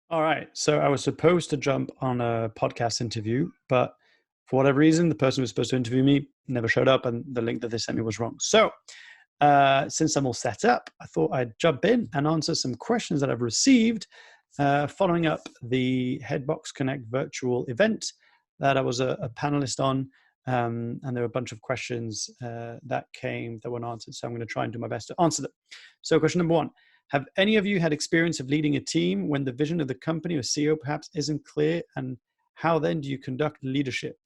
All right. So I was supposed to jump on a podcast interview, but for whatever reason, the person who was supposed to interview me never showed up and the link that they sent me was wrong. So since I'm all set up, I thought I'd jump in and answer some questions that I've received following up the Headbox Connect virtual event that I was a panelist on. And there were a bunch of questions that came that weren't answered. So I'm going to try and do my best to answer them. So question number one. Have any of you had experience of leading a team when the vision of the company or CEO perhaps isn't clear? And how then do you conduct leadership?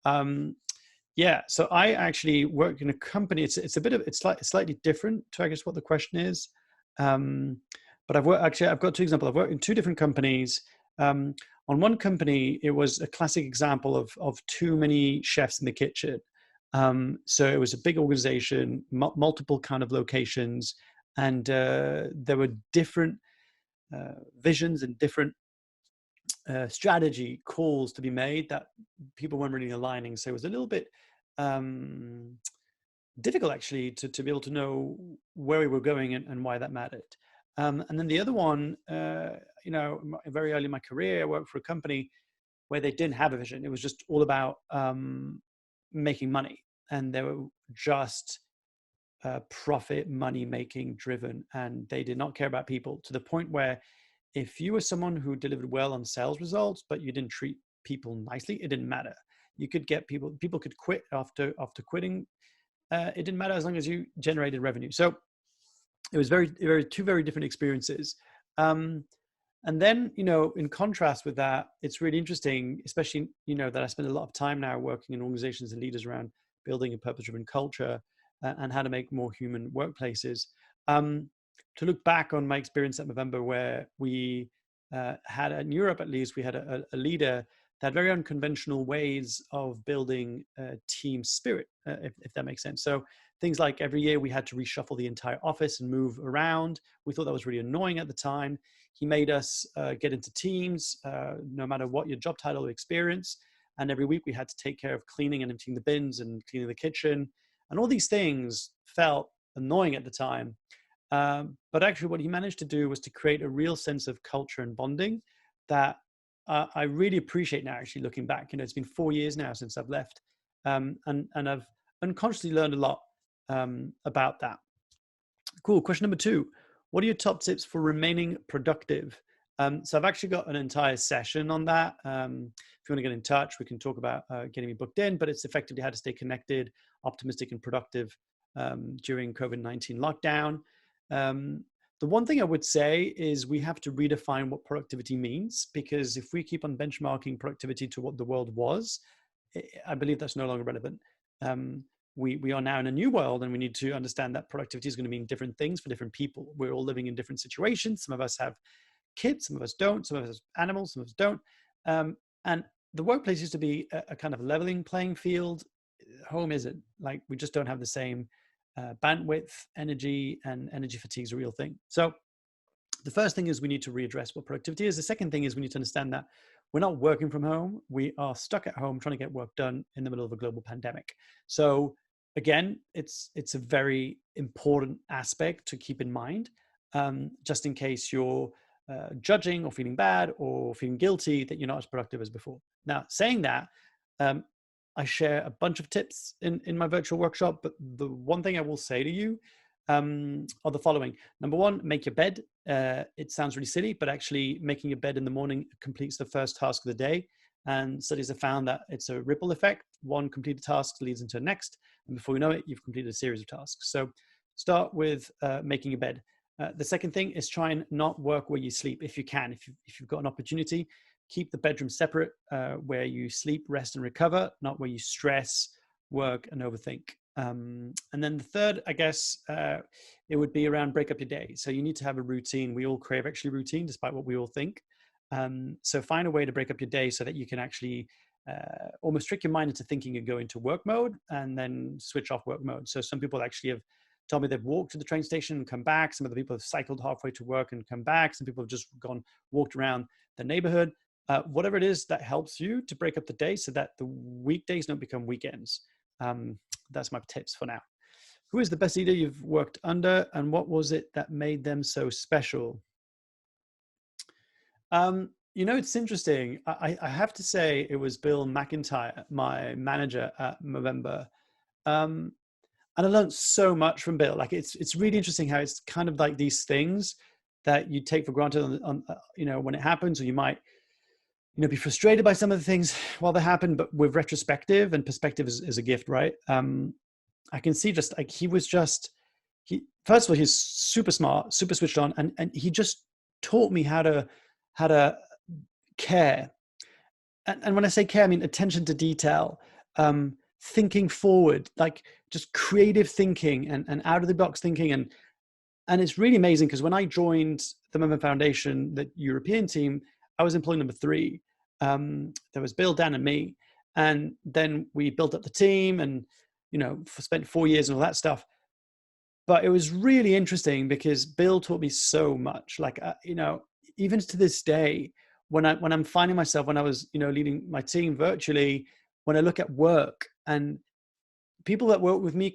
Um, yeah, so I actually work in a company. It's slightly different to I guess what the question is. Um, but I've got two examples. I've worked in two different companies. On one company, it was a classic example of too many chefs in the kitchen. So it was a big organization, multiple kind of locations, and there were different visions and different strategy calls to be made that people weren't really aligning. So it was a little bit um, difficult actually to be able to know where we were going and why that mattered. And then the other one, very early in my career, I worked for a company where they didn't have a vision. It was just all about making money, and they were just profit money making driven, and they did not care about people, to the point where if you were someone who delivered well on sales results but you didn't treat people nicely, it didn't matter. You could get people could quit after quitting. It didn't matter as long as you generated revenue. So it was two very different experiences. And then, in contrast with that, it's really interesting, especially, that I spend a lot of time now working in organizations and leaders around building a purpose-driven culture and how to make more human workplaces. To look back on my experience at Movember, where we had, in Europe at least, we had a leader that had very unconventional ways of building team spirit, if that makes sense. So things like every year we had to reshuffle the entire office and move around. We thought that was really annoying at the time. He made us get into teams, no matter what your job title or experience. And every week we had to take care of cleaning and emptying the bins and cleaning the kitchen. And all these things felt annoying at the time. But actually what he managed to do was to create a real sense of culture and bonding that I really appreciate now, actually looking back. It's been 4 years now since I've left. And I've unconsciously learned a lot about that. Cool. Question number two. What are your top tips for remaining productive? So I've actually got an entire session on that. If you want to get in touch, we can talk about getting me booked in, but it's effectively how to stay connected, optimistic and productive during COVID-19 lockdown. The one thing I would say is we have to redefine what productivity means, because if we keep on benchmarking productivity to what the world was, I believe that's no longer relevant. We are now in a new world, and we need to understand that productivity is going to mean different things for different people. We're all living in different situations. Some of us have kids, some of us don't, some of us have animals, some of us don't. And the workplace used to be a kind of leveling playing field. Home isn't. Like, we just don't have the same bandwidth, energy, and energy fatigue is a real thing. So the first thing is we need to readdress what productivity is. The second thing is we need to understand that we're not working from home. We are stuck at home trying to get work done in the middle of a global pandemic. So again, it's a very important aspect to keep in mind, just in case you're judging or feeling bad or feeling guilty that you're not as productive as before. Now, saying that, I share a bunch of tips in my virtual workshop, but the one thing I will say to you are the following. Number one, make your bed. It sounds really silly, but actually making your bed in the morning completes the first task of the day. And studies have found that it's a ripple effect. One completed task leads into the next. And before you know it, you've completed a series of tasks. So start with making your bed. The second thing is try and not work where you sleep if you can. If you've got an opportunity, keep the bedroom separate, where you sleep, rest, and recover, not where you stress, work, and overthink. And then the third, I guess, it would be around break up your day. So you need to have a routine. We all crave actually routine, despite what we all think. So find a way to break up your day so that you can actually almost trick your mind into thinking and go into work mode and then switch off work mode. So some people actually have told me they've walked to the train station and come back. Some other people have cycled halfway to work and come back. Some people have just walked around the neighborhood. Whatever it is that helps you to break up the day so that the weekdays don't become weekends. That's my tips for now. Who is the best leader you've worked under, and what was it that made them so special? It's interesting. I have to say it was Bill McIntyre, my manager at Movember. Um, and I learned so much from Bill. Like it's really interesting how it's kind of like these things that you take for granted when it happens, or you might, be frustrated by some of the things while they happen, but with retrospective and perspective is a gift, right? I can see just like he first of all, he's super smart, super switched on, and he just taught me how to care. And when I say care, I mean attention to detail, thinking forward, like just creative thinking and out of the box thinking. And it's really amazing because when I joined the Movember Foundation, the European team, I was employee number 3. There was Bill, Dan, and me. And then we built up the team and, spent 4 years and all that stuff. But it was really interesting because Bill taught me so much. Like, even to this day, when I'm finding myself, when I was, leading my team virtually, when I look at work, and people that work with me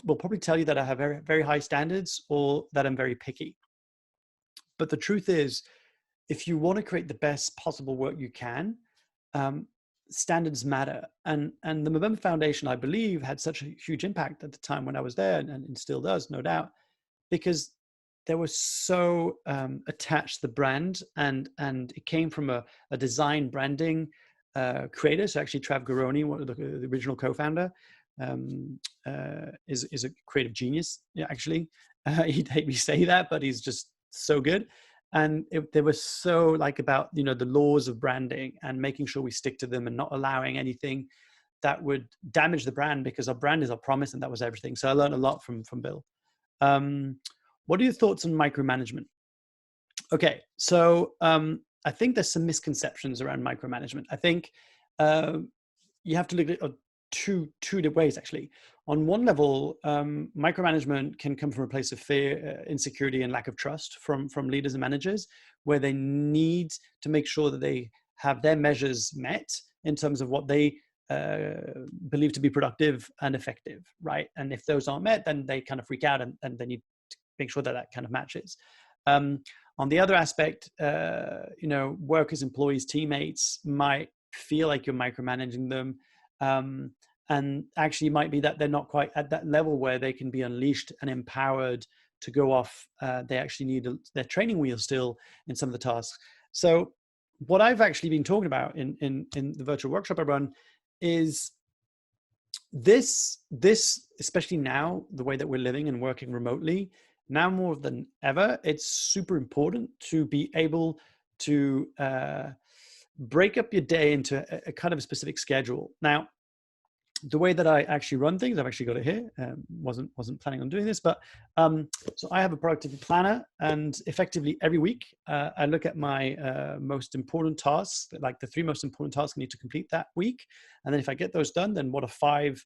will probably tell you that I have very, very high standards or that I'm very picky. But the truth is, if you want to create the best possible work you can, um, standards matter. And the Movember Foundation, I believe, had such a huge impact at the time when I was there, and still does, no doubt, because they were so attached to the brand, and it came from a design branding creator. So actually, Trav Garoni, one of the original co-founder, is a creative genius. Yeah, actually, he'd hate me say that, but he's just so good. And they were so like about the laws of branding and making sure we stick to them and not allowing anything that would damage the brand, because our brand is our promise, and that was everything. So I learned a lot from Bill. What are your thoughts on micromanagement? Okay, so I think there's some misconceptions around micromanagement. I think you have to look at two ways, actually. On one level, micromanagement can come from a place of fear, insecurity, and lack of trust from leaders and managers, where they need to make sure that they have their measures met in terms of what they believe to be productive and effective, right? And if those aren't met, then they kind of freak out, and they need to make sure that that kind of matches. On the other aspect, workers, employees, teammates might feel like you're micromanaging them. And actually it might be that they're not quite at that level where they can be unleashed and empowered to go off. They actually need their training wheel still in some of the tasks. So what I've actually been talking about in the virtual workshop I run is this, especially now, the way that we're living and working remotely, now more than ever, it's super important to be able to break up your day into a kind of a specific schedule. Now, the way that I actually run things, I've actually got it here. Wasn't planning on doing this, but so I have a productivity planner, and effectively every week I look at my most important tasks, like the 3 most important tasks I need to complete that week, and then if I get those done, then what are 5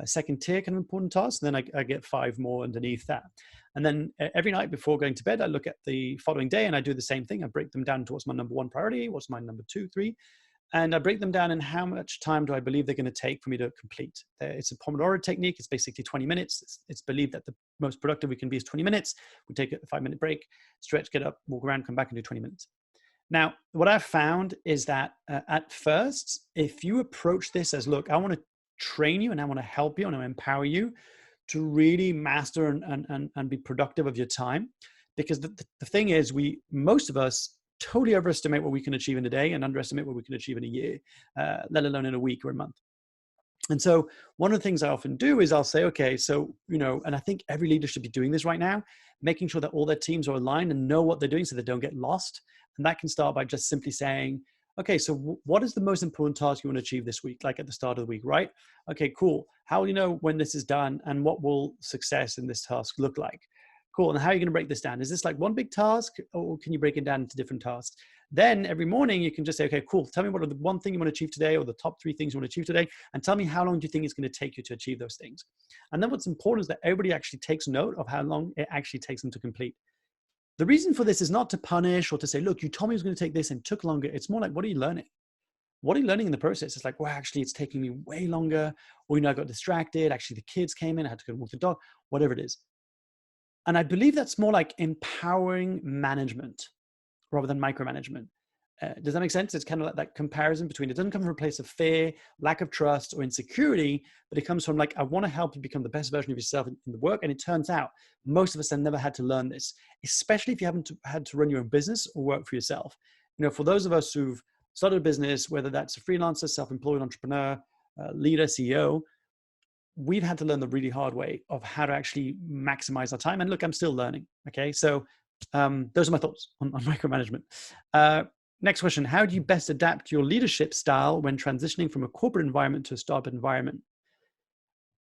second tier kind of important tasks, and then I get 5 more underneath that. And then every night before going to bed, I look at the following day and I do the same thing. I break them down to what's my number 1 priority, what's my number 2, 3, and I break them down in how much time do I believe they're going to take for me to complete. It's a Pomodoro technique. It's basically 20 minutes. It's believed that the most productive we can be is 20 minutes. We take a 5-minute break, stretch, get up, walk around, come back and do 20 minutes. Now, what I've found is that at first, if you approach this as, look, I want to train you and I want to help you and I want to empower you to really master and be productive of your time. Because the thing is, most of us totally overestimate what we can achieve in a day and underestimate what we can achieve in a year, let alone in a week or a month. And so one of the things I often do is I'll say, okay, so, and I think every leader should be doing this right now, making sure that all their teams are aligned and know what they're doing so they don't get lost. And that can start by just simply saying, okay, so what is the most important task you want to achieve this week? Like at the start of the week, right? Okay, cool. How will you know when this is done, and what will success in this task look like? Cool. And how are you going to break this down? Is this like one big task, or can you break it down into different tasks? Then every morning you can just say, okay, cool. Tell me what are the one thing you want to achieve today, or the top 3 things you want to achieve today. And tell me how long do you think it's going to take you to achieve those things? And then what's important is that everybody actually takes note of how long it actually takes them to complete. The reason for this is not to punish or to say, look, you told me it was going to take this and it took longer. It's more like, what are you learning? What are you learning in the process? It's like, well, actually it's taking me way longer. Or, I got distracted. Actually, the kids came in. I had to go walk the dog, whatever it is. And I believe that's more like empowering management. rather than micromanagement. Does that make sense? It's kind of like that comparison between, it doesn't come from a place of fear, lack of trust, or insecurity, but it comes from like, I want to help you become the best version of yourself in the work. And it turns out most of us have never had to learn this, especially if you haven't had to run your own business or work for yourself. For those of us who've started a business, whether that's a freelancer, self-employed entrepreneur, leader, CEO, we've had to learn the really hard way of how to actually maximize our time. And look, I'm still learning. Okay. So those are my thoughts on micromanagement. Next question. How do you best adapt your leadership style when transitioning from a corporate environment to a startup environment?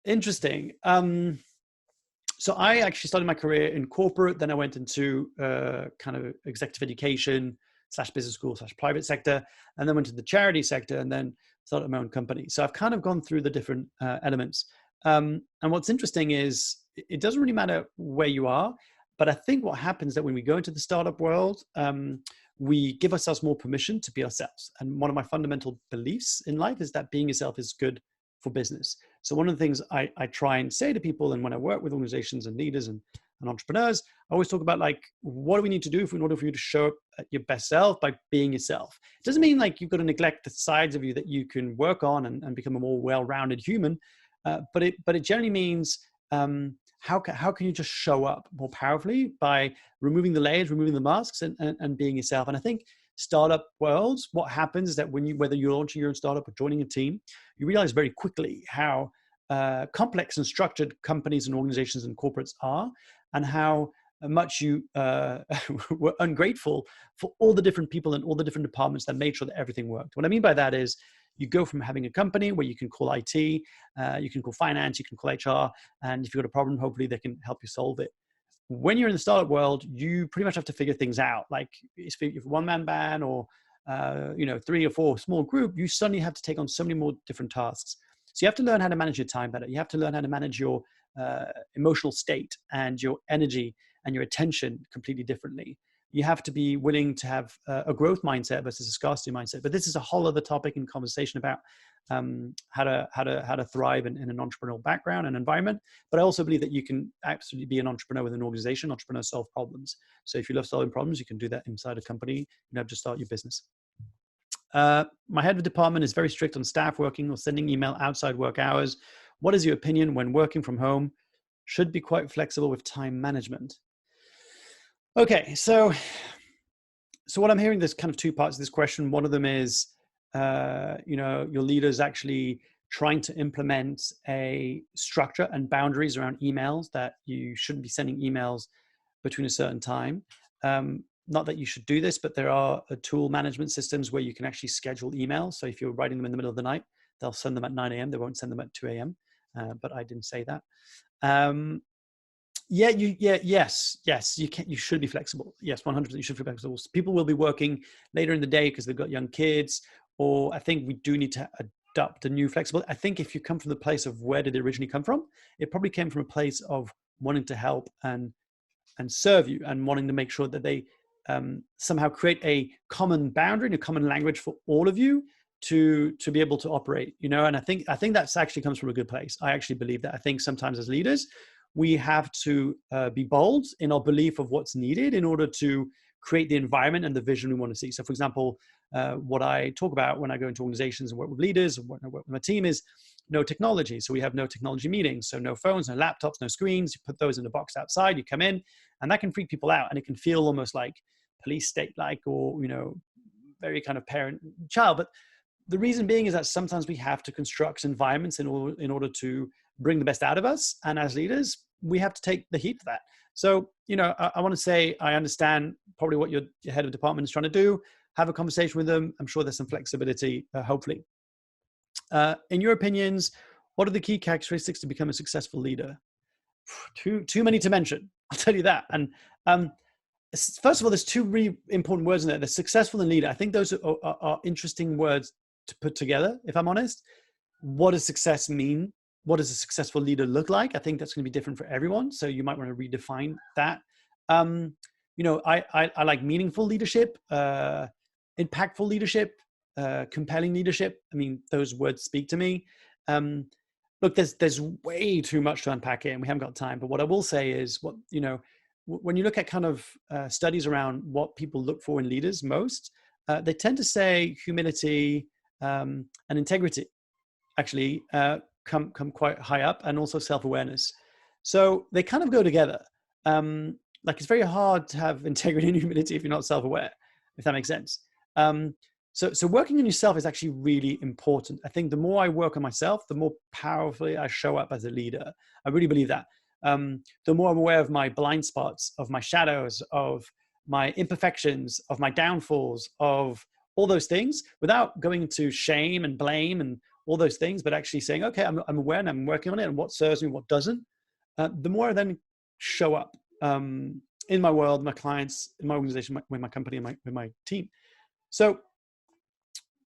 Interesting. So I actually started my career in corporate. Then I went into kind of executive education / business school / private sector, and then went to the charity sector, and then started my own company. So I've kind of gone through the different elements. And what's interesting is it doesn't really matter where you are, but I think what happens that when we go into the startup world, we give ourselves more permission to be ourselves. And one of my fundamental beliefs in life is that being yourself is good for business. So one of the things I try and say to people, and when I work with organizations and leaders and entrepreneurs, I always talk about like, what do we need to do in order for you to show up at your best self by being yourself? It doesn't mean like you've got to neglect the sides of you that you can work on and become a more well-rounded human. But it generally means how can you just show up more powerfully by removing the layers, removing the masks, and being yourself. And I think startup worlds, what happens is that whether you're launching your own startup or joining a team, you realize very quickly how complex and structured companies and organizations and corporates are, and how much you were ungrateful for all the different people and all the different departments that made sure that everything worked. What I mean by that is you go from having a company where you can call IT, you can call finance, you can call HR, and if you've got a problem, hopefully they can help you solve it. When you're in the startup world, you pretty much have to figure things out. Like if you're a one-man band or 3 or 4 small group, you suddenly have to take on so many more different tasks. So you have to learn how to manage your time better. You have to learn how to manage your emotional state and your energy and your attention completely differently. You have to be willing to have a growth mindset versus a scarcity mindset. But this is a whole other topic in conversation about how to thrive in an entrepreneurial background and environment. But I also believe that you can absolutely be an entrepreneur with an organization. Entrepreneurs solve problems. So if you love solving problems, you can do that inside a company. You don't have to start your business. My head of department is very strict on staff working or sending email outside work hours. What is your opinion when working from home? Should be quite flexible with time management. Okay, so what I'm hearing, there's kind of 2 parts of this question. One of them is, your leaders actually trying to implement a structure and boundaries around emails, that you shouldn't be sending emails between a certain time. Not that you should do this, but there are tool management systems where you can actually schedule emails. So if you're writing them in the middle of the night, they'll send them at 9 a.m. They won't send them at 2 a.m. But I didn't say that. Yes, you should be flexible. Yes, 100%, you should be flexible. People will be working later in the day because they've got young kids, or I think we do need to adopt a new flexibility. I think if you come from the place of where did it originally come from, it probably came from a place of wanting to help and serve you, and wanting to make sure that they somehow create a common boundary and a common language for all of you to be able to operate, and I think that's actually comes from a good place. I actually believe that. I think sometimes as leaders, we have to be bold in our belief of what's needed in order to create the environment and the vision we want to see. So for example, what I talk about when I go into organizations and work with leaders and work with my team is no technology. So we have no technology meetings. So no phones, no laptops, no screens. You put those in a box outside, you come in, and that can freak people out. And it can feel almost like police state-like, or, very kind of parent-child. But the reason being is that sometimes we have to construct environments in order to bring the best out of us. And as leaders, we have to take the heat for that. So, I want to say, I understand probably what your head of department is trying to do. Have a conversation with them. I'm sure there's some flexibility, hopefully. In your opinions, what are the key characteristics to become a successful leader? Too many to mention, I'll tell you that. And first of all, there's 2 really important words in there. The successful and leader. I think those are interesting words to put together, if I'm honest. What does success mean? What does a successful leader look like? I think that's going to be different for everyone. So you might want to redefine that. I like meaningful leadership, impactful leadership, compelling leadership. I mean, those words speak to me. Look, there's way too much to unpack here, and we haven't got time. But what I will say is, when you look at kind of studies around what people look for in leaders most, they tend to say humility and integrity actually come quite high up, and also self-awareness. So they kind of go together. Like it's very hard to have integrity and humility if you're not self-aware, if that makes sense. So working on yourself is actually really important. I think the more I work on myself, the more powerfully I show up as a leader. I really believe that. The more I'm aware of my blind spots, of my shadows, of my imperfections, of my downfalls, of all those things, without going to shame and blame and all those things, but actually saying, okay, I'm aware and I'm working on it, and what serves me, what doesn't. The more I then show up in my world, my clients, in my organization, with my company, and with my team. So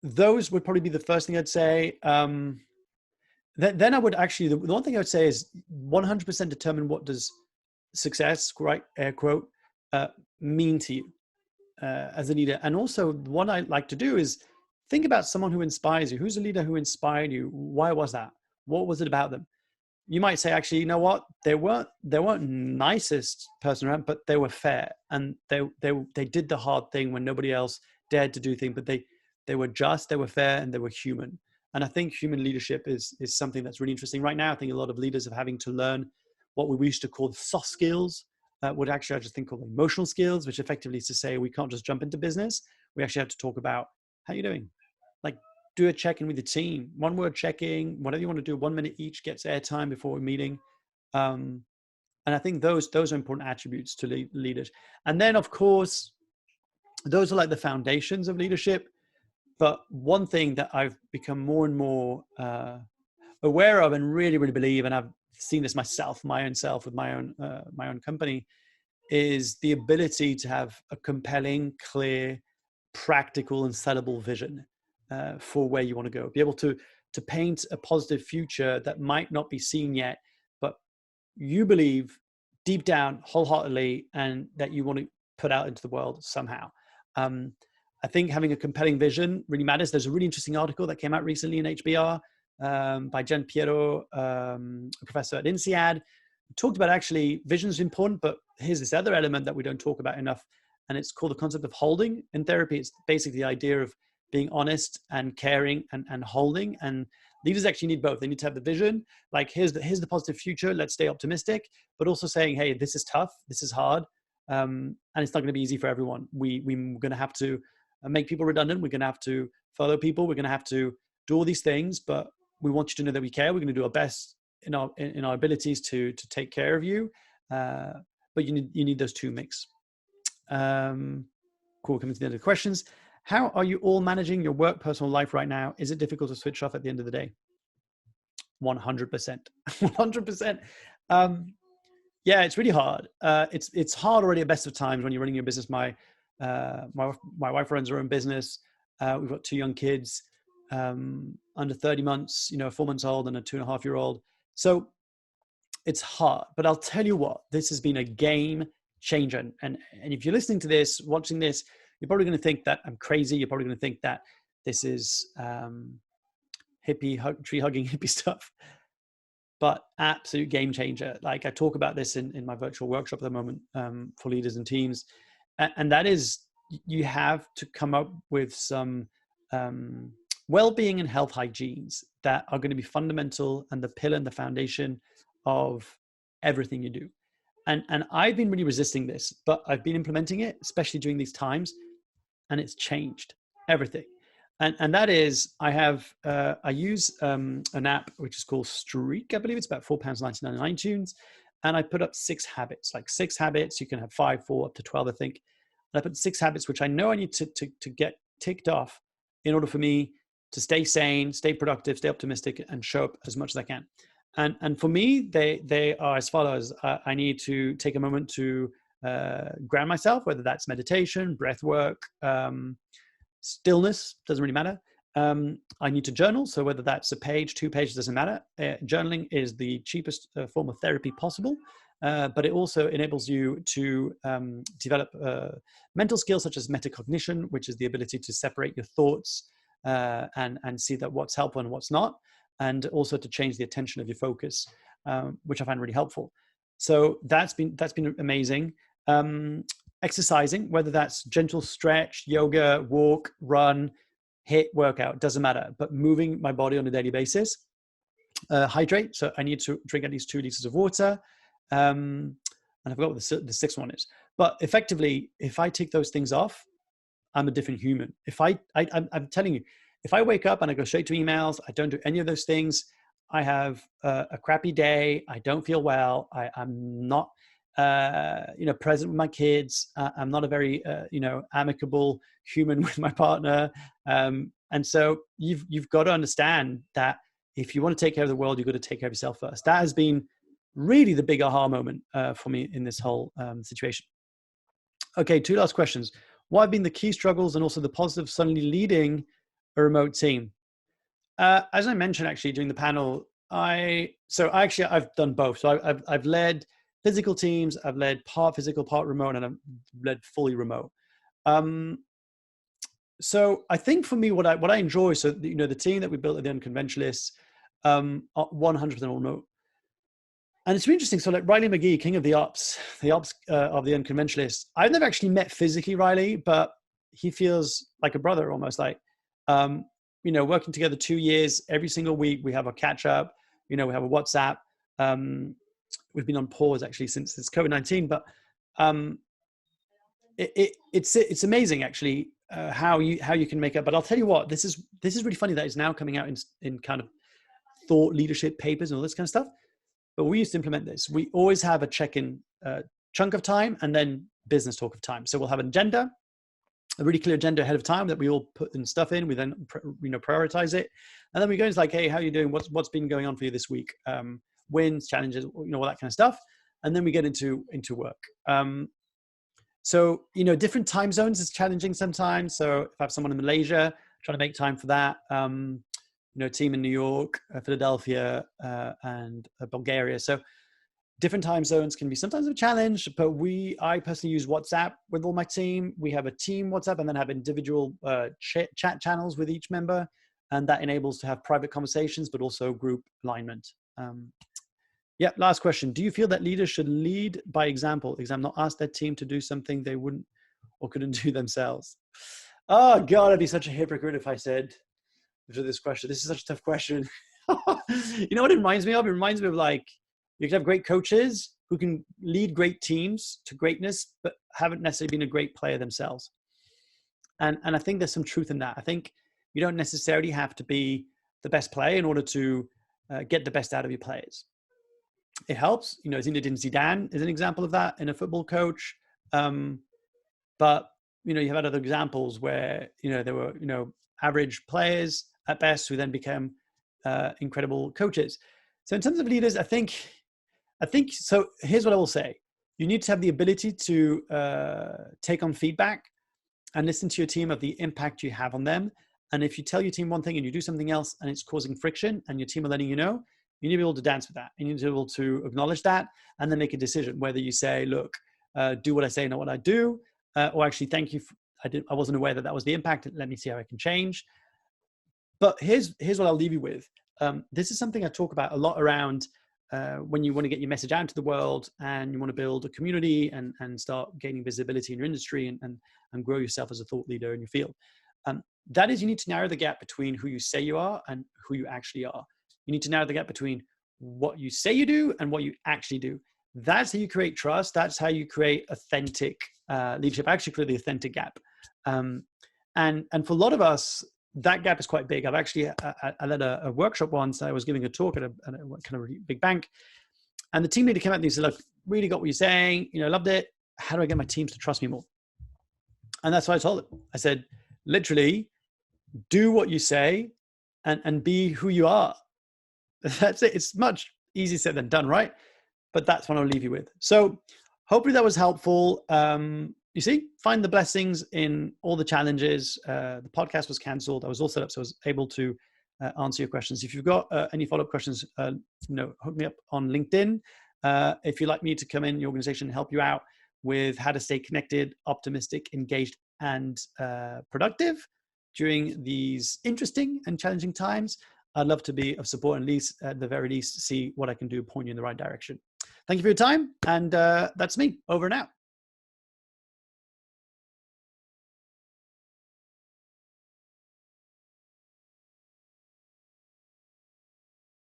those would probably be the first thing I'd say. Then I would actually, the one thing I would say is 100% determine what does success, right, air quote, mean to you as a leader. And also what I like to do is think about someone who inspires you. Who's a leader who inspired you? Why was that? What was it about them? You might say, actually, you know what? They weren't nicest person around, but they were fair, and they did the hard thing when nobody else dared to do things. But they were just, they were fair, and they were human. And I think human leadership is something that's really interesting right now. I think a lot of leaders are having to learn what we used to call soft skills, what actually I just think called emotional skills, which effectively is to say we can't just jump into business. We actually have to talk about how you're doing. Like, do a check-in with the team, one word checking, whatever you want to do, 1 minute each gets airtime before a meeting. And I think those are important attributes to leaders. And then, of course, those are like the foundations of leadership. But one thing that I've become more and more aware of and really, really believe, and I've seen this myself, my own self with my own company, is the ability to have a compelling, clear, practical, and sellable vision for where you want to go. Be able to paint a positive future that might not be seen yet, but you believe deep down, wholeheartedly, and that you want to put out into the world somehow. I think having a compelling vision really matters. There's a really interesting article that came out recently in HBR by Jen Piero, a professor at INSEAD, who talked about actually vision is important, but here's this other element that we don't talk about enough, and it's called the concept of holding in therapy. It's basically the idea of being honest and caring and holding. And leaders actually need both. They need to have the vision, like here's the positive future, let's stay optimistic, but also saying, hey, this is tough, this is hard, and it's not going to be easy for everyone. We're going to have to make people redundant. We're going to have to follow people. We're going to have to do all these things, but we want you to know that we care. We're going to do our best in our abilities to take care of you. But you need those two mix. Cool. Coming to the end of the questions. How are you all managing your work, personal life right now? Is it difficult to switch off at the end of the day? 100%. 100%. Yeah, it's really hard. It's hard already at best of times when you're running your business. My wife runs her own business. We've got 2 young kids, under 30 months, 4 months old and a 2.5-year-old. So it's hard, but I'll tell you what, this has been a game changer. And if you're listening to this, watching this, you're probably going to think that I'm crazy. You're probably going to think that this is tree hugging hippie stuff, but absolute game changer. Like I talk about this in my virtual workshop at the moment for leaders and teams. And that is, you have to come up with some well-being and health hygienes that are going to be fundamental and the pillar and the foundation of everything you do. And I've been really resisting this, but I've been implementing it, especially during these times, and it's changed everything. And that is, I use an app which is called Streak. I believe it's about £4.99 on iTunes. And I put up 6 habits, like 6 habits. You can have 5, 4, up to 12, I think. And I put 6 habits, which I know I need to get ticked off in order for me to stay sane, stay productive, stay optimistic, and show up as much as I can. And for me, they are as follows. I need to take a moment to ground myself, whether that's meditation, breath work, stillness, doesn't really matter. I need to journal. So whether that's a page, 2 pages, doesn't matter. Journaling is the cheapest form of therapy possible, but it also enables you to develop mental skills such as metacognition, which is the ability to separate your thoughts and see that what's helpful and what's not, and also to change the attention of your focus, which I find really helpful. So that's been amazing. Exercising, whether that's gentle stretch, yoga, walk, run, HIIT workout, doesn't matter, but moving my body on a daily basis. Hydrate, so I need to drink at least 2 liters of water. And I forgot what the sixth one is. But effectively, if I take those things off, I'm a different human. If I'm telling you, if I wake up and I go straight to emails, I don't do any of those things, I have a crappy day, I don't feel well, I'm not present with my kids, I'm not a very amicable human with my partner, and so you've got to understand that if you want to take care of the world, you've got to take care of yourself first. That has been really the big aha moment for me in this whole situation. Okay, 2 last questions. What have been the key struggles and also the positives suddenly leading a remote team? As I mentioned actually during the panel, I've done both. So I've led physical teams, I've led part physical, part remote, and I've led fully remote. So I think for me, what I enjoy, so the team that we built at the Unconventionalists, are 100% remote. And it's really interesting. So like Riley McGee, king of the ops of the Unconventionalists, I've never actually met physically Riley, but he feels like a brother almost, like, working together 2 years, every single week, we have a catch up, we have a WhatsApp. We've been on pause actually since it's COVID-19, but it's amazing actually how you can make up. But I'll tell you what, this is really funny that it's now coming out in kind of thought leadership papers and all this kind of stuff. But we used to implement this. We always have a check-in chunk of time and then business talk of time. So we'll have an agenda, a really clear agenda ahead of time that we all put in stuff in. We then prioritize it, and then we go into like, hey, how are you doing? What's been going on for you this week? Wins, challenges, all that kind of stuff. And then we get into work. So different time zones is challenging sometimes. So if I have someone in Malaysia, trying to make time for that. Team in New York, Philadelphia, and Bulgaria. So different time zones can be sometimes a challenge, but I personally use WhatsApp with all my team. We have a team WhatsApp and then have individual chat channels with each member. And that enables to have private conversations, but also group alignment. Last question. Do you feel that leaders should lead by example? Not ask their team to do something they wouldn't or couldn't do themselves? Oh God, I'd be such a hypocrite if I said, to this question. This is such a tough question. You know what it reminds me of? It reminds me of like, you can have great coaches who can lead great teams to greatness, but haven't necessarily been a great player themselves. And I think there's some truth in that. I think you don't necessarily have to be the best player in order to get the best out of your players. It helps, Zinedine Zidane is an example of that in a football coach. But you have had other examples where, there were, average players at best who then became incredible coaches. So in terms of leaders, I think so. Here's what I will say: you need to have the ability to take on feedback and listen to your team of the impact you have on them. And if you tell your team one thing and you do something else and it's causing friction, and your team are letting you know, you need to be able to dance with that. You need to be able to acknowledge that and then make a decision whether you say, "Look, do what I say, not what I do," or actually, "Thank you. I wasn't aware that was the impact. Let me see how I can change." But here's what I'll leave you with. This is something I talk about a lot around when you want to get your message out into the world and you want to build a community and start gaining visibility in your industry and grow yourself as a thought leader in your field. That is, you need to narrow the gap between who you say you are and who you actually are. You need to narrow the gap between what you say you do and what you actually do. That's how you create trust. That's how you create authentic leadership. I actually create the authentic gap. And for a lot of us, that gap is quite big. I've actually, I led a workshop once. I was giving a talk at a kind of big bank. And the team leader came out and he said, "Look, really got what you're saying. Loved it. How do I get my teams to trust me more?" And that's what I told him. I said, literally, do what you say and be who you are. That's it. It's much easier said than done, right? But that's what I'll leave you with. So hopefully that was helpful. You see, find the blessings in all the challenges. The podcast was canceled. I was all set up, so I was able to answer your questions. If you've got any follow-up questions, hook me up on LinkedIn. If you'd like me to come in your organization and help you out with how to stay connected, optimistic, engaged, and productive during these interesting and challenging times, I'd love to be of support, at the very least, see what I can do, point you in the right direction. Thank you for your time. And that's me. Over and out.